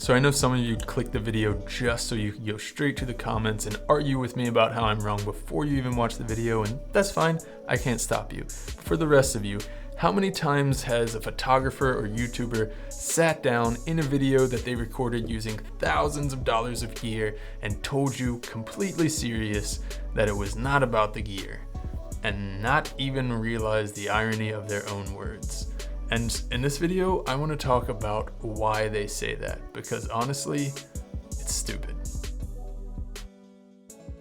So I know some of you click the video just so you can go straight to the comments and argue with me about how I'm wrong before you even watch the video, and that's fine, I can't stop you. For the rest of you, how many times has a photographer or YouTuber sat down in a video that they recorded using thousands of dollars of gear and told you completely serious that it was not about the gear, and not even realize the irony of their own words? And in this video, I want to talk about why they say that, because honestly, it's stupid.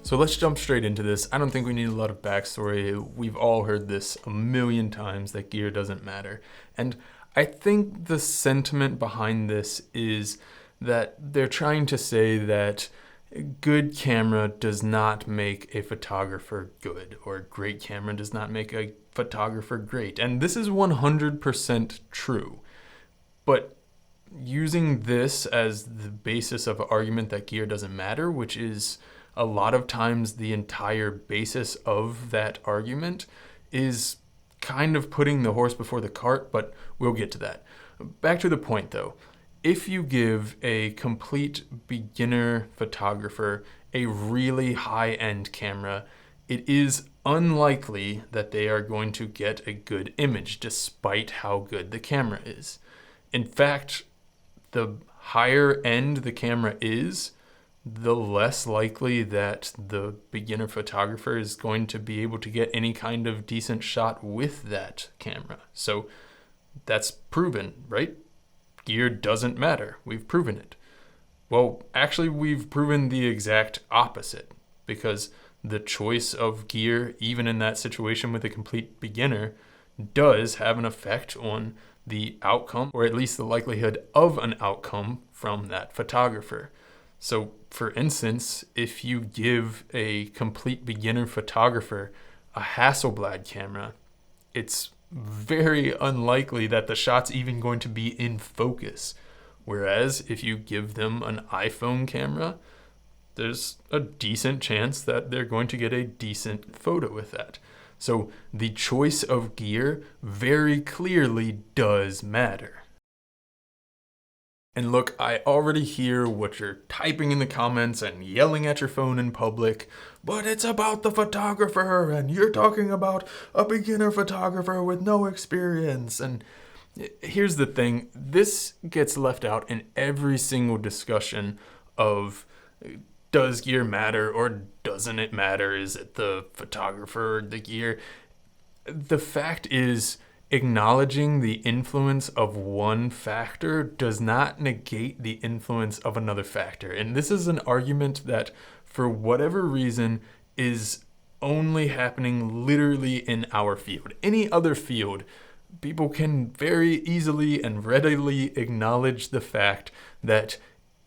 So let's jump straight into this. I don't think we need a lot of backstory. We've all heard this a million times, that gear doesn't matter. And I think the sentiment behind this is that they're trying to say that a good camera does not make a photographer good, or a great camera does not make a photographer great. And this is 100% true. But using this as the basis of an argument that gear doesn't matter, which is a lot of times the entire basis of that argument, is kind of putting the horse before the cart, but we'll get to that. Back to the point though. If you give a complete beginner photographer a really high-end camera, it is unlikely that they are going to get a good image despite how good the camera is. In fact, the higher end the camera is, the less likely that the beginner photographer is going to be able to get any kind of decent shot with that camera. So that's proven, right? Gear doesn't matter. We've proven it. Well, actually, we've proven the exact opposite, because the choice of gear, even in that situation with a complete beginner, does have an effect on the outcome, or at least the likelihood of an outcome from that photographer. So, for instance, if you give a complete beginner photographer a Hasselblad camera, it's very unlikely that the shot's even going to be in focus. Whereas if you give them an iPhone camera, there's a decent chance that they're going to get a decent photo with that. So the choice of gear very clearly does matter. And look, I already hear what you're typing in the comments and yelling at your phone in public, but it's about the photographer, and you're talking about a beginner photographer with no experience. And here's the thing, this gets left out in every single discussion of, does gear matter or doesn't it matter? Is it the photographer or the gear? The fact is, acknowledging the influence of one factor does not negate the influence of another factor. And this is an argument that, for whatever reason, is only happening literally in our field. Any other field, people can very easily and readily acknowledge the fact that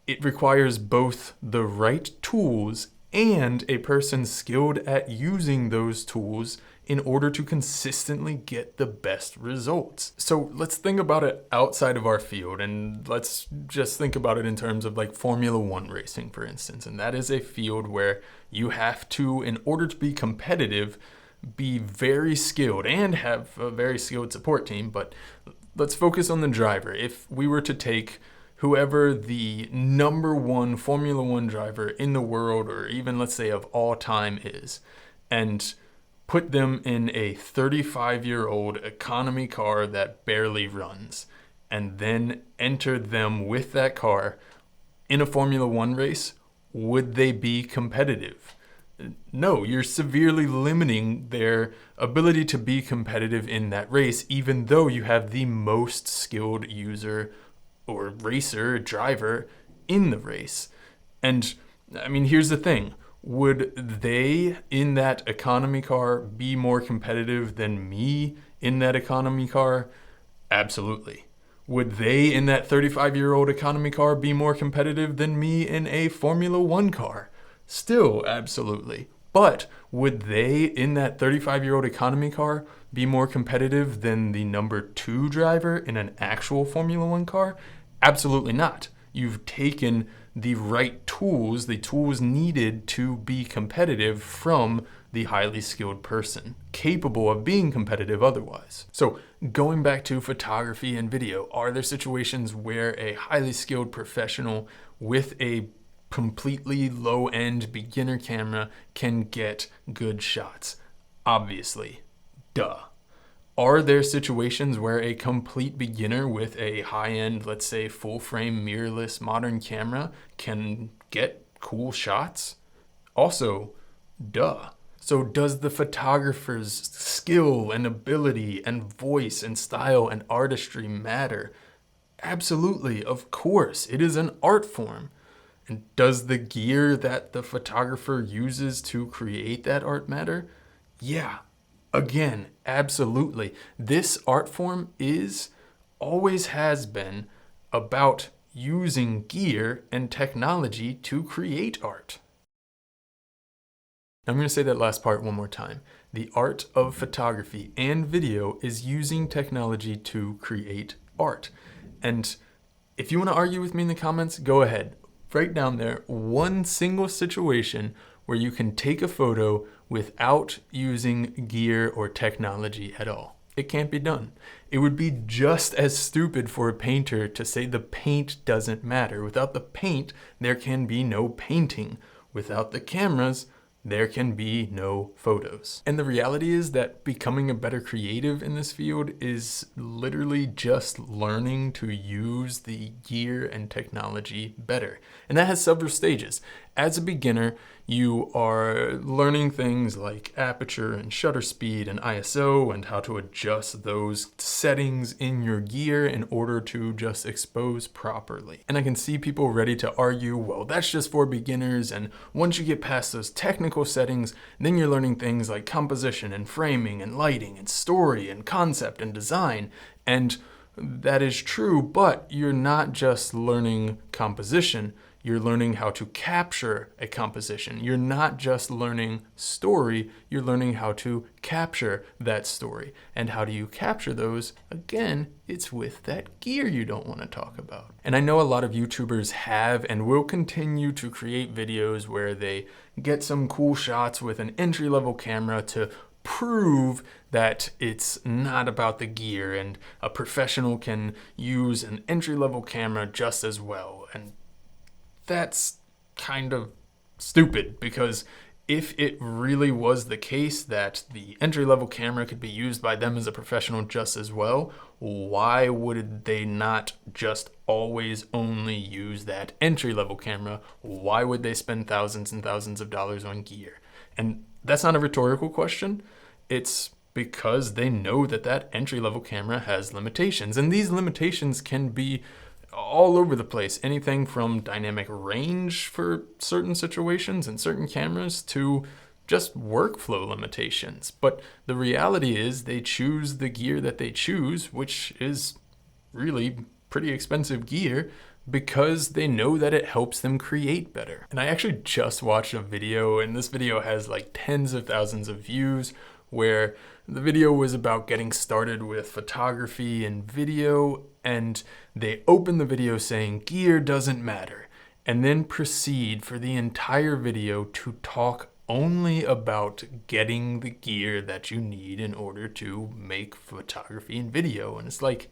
it requires both the right tools and a person skilled at using those tools in order to consistently get the best results. So let's think about it outside of our field, and let's just think about it in terms of like Formula One racing, for instance. And that is a field where you have to, in order to be competitive, be very skilled and have a very skilled support team. But let's focus on the driver. If we were to take whoever the #1 Formula One driver in the world, or even let's say of all time is, and put them in a 35-year-old economy car that barely runs, and then enter them with that car in a Formula One race, would they be competitive? No, you're severely limiting their ability to be competitive in that race, even though you have the most skilled user or racer, driver in the race. And I mean, here's the thing. Would they in that economy car be more competitive than me in that economy car? Absolutely. Would they in that 35-year-old economy car be more competitive than me in a Formula One car? Still, absolutely. But would they in that 35-year-old economy car be more competitive than the #2 driver in an actual Formula One car? Absolutely not. You've taken the right tools, the tools needed to be competitive, from the highly skilled person, capable of being competitive otherwise. So going back to photography and video, are there situations where a highly skilled professional with a completely low-end beginner camera can get good shots? Obviously. Duh. Are there situations where a complete beginner with a high-end, let's say full-frame mirrorless modern camera can get cool shots? Also, duh. So does the photographer's skill and ability and voice and style and artistry matter? Absolutely, of course. It is an art form. And does the gear that the photographer uses to create that art matter? Yeah. Again, absolutely. This art form always has been about using gear and technology to create art. I'm going to say that last part one more time. The art of photography and video is using technology to create art. And if you want to argue with me in the comments, go ahead. Write down there one single situation where you can take a photo without using gear or technology at all. It can't be done. It would be just as stupid for a painter to say the paint doesn't matter. Without the paint, there can be no painting. Without the cameras, there can be no photos. And the reality is that becoming a better creative in this field is literally just learning to use the gear and technology better. And that has several stages. As a beginner, you are learning things like aperture and shutter speed and ISO and how to adjust those settings in your gear in order to just expose properly. And I can see people ready to argue, well, that's just for beginners, and once you get past those technical settings, then you're learning things like composition and framing and lighting and story and concept and design. And that is true, but you're not just learning composition. You're learning how to capture a composition. You're not just learning story, you're learning how to capture that story. And how do you capture those? Again, it's with that gear you don't want to talk about. And I know a lot of YouTubers have and will continue to create videos where they get some cool shots with an entry-level camera to prove that it's not about the gear and a professional can use an entry-level camera just as well. And that's kind of stupid, because if it really was the case that the entry-level camera could be used by them as a professional just as well, why would they not just always only use that entry-level camera? Why would they spend thousands and thousands of dollars on gear? And that's not a rhetorical question. It's because they know that that entry-level camera has limitations, and these limitations can be all over the place. Anything from dynamic range for certain situations and certain cameras to just workflow limitations. But the reality is they choose the gear that they choose, which is really pretty expensive gear, because they know that it helps them create better. And I actually just watched a video, and this video has like tens of thousands of views, where the video was about getting started with photography and video, and they open the video saying gear doesn't matter, and then proceed for the entire video to talk only about getting the gear that you need in order to make photography and video. And it's like,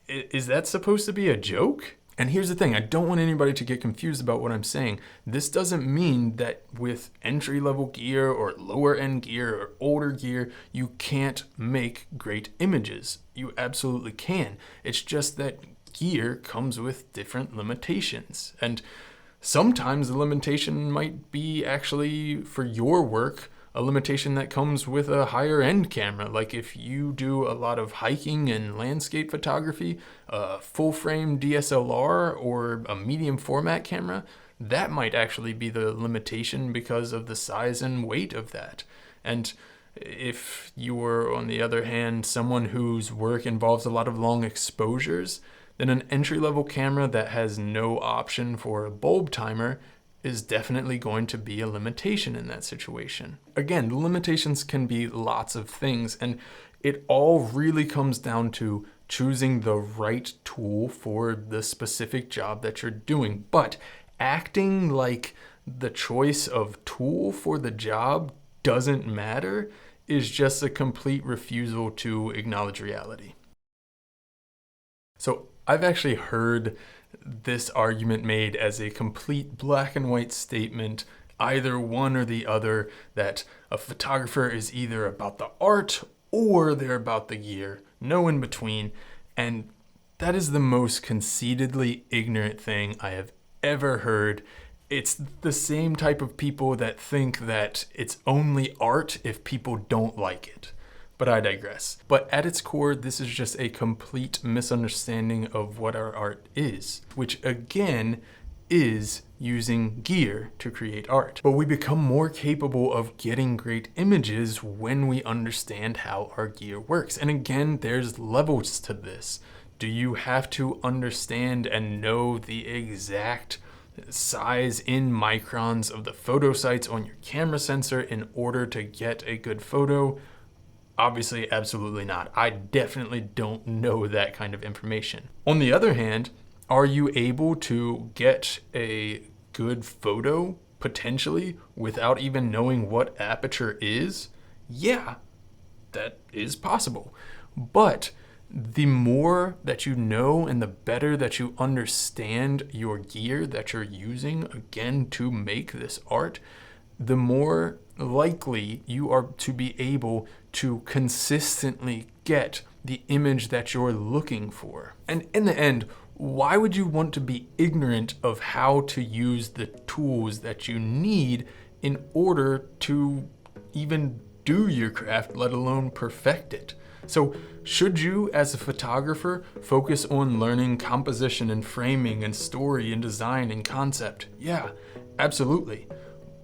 is that supposed to be a joke? And here's the thing, I don't want anybody to get confused about what I'm saying. This doesn't mean that with entry-level gear or lower-end gear or older gear, you can't make great images. You absolutely can. It's just that gear comes with different limitations. And sometimes the limitation might be actually, for your work, a limitation that comes with a higher end camera. Like if you do a lot of hiking and landscape photography, a full frame DSLR or a medium format camera, that might actually be the limitation because of the size and weight of that. And if you're, on the other hand, someone whose work involves a lot of long exposures, then an entry-level camera that has no option for a bulb timer is definitely going to be a limitation in that situation. Again, the limitations can be lots of things, and it all really comes down to choosing the right tool for the specific job that you're doing. But acting like the choice of tool for the job doesn't matter is just a complete refusal to acknowledge reality. So I've actually heard this argument made as a complete black and white statement, either one or the other, that a photographer is either about the art or they're about the gear, no in between. And that is the most conceitedly ignorant thing I have ever heard. It's the same type of people that think that it's only art if people don't like it. But I digress. But at its core, this is just a complete misunderstanding of what our art is, which again is using gear to create art. But we become more capable of getting great images when we understand how our gear works. And again, there's levels to this. Do you have to understand and know the exact size in microns of the photo sites on your camera sensor in order to get a good photo? Obviously, absolutely not. I definitely don't know that kind of information. On the other hand, are you able to get a good photo potentially without even knowing what aperture is? Yeah, that is possible. But the more that you know and the better that you understand your gear that you're using, again, to make this art, the more likely you are to be able to consistently get the image that you're looking for. And in the end, why would you want to be ignorant of how to use the tools that you need in order to even do your craft, let alone perfect it? So should you, as a photographer, focus on learning composition and framing and story and design and concept? Yeah, absolutely.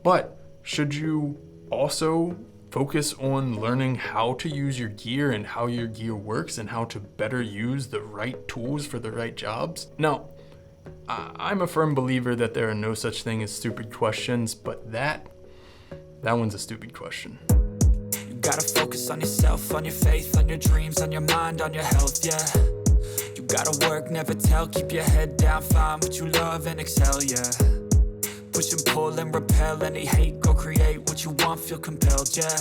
But should you also focus on learning how to use your gear and how your gear works and how to better use the right tools for the right jobs? Now, I'm a firm believer that there are no such thing as stupid questions, but that one's a stupid question. You gotta focus on yourself, on your faith, on your dreams, on your mind, on your health, yeah. You gotta work, never tell, keep your head down, find what you love and excel, yeah. Push and pull and repel any hate, go create what you want, feel compelled, yeah.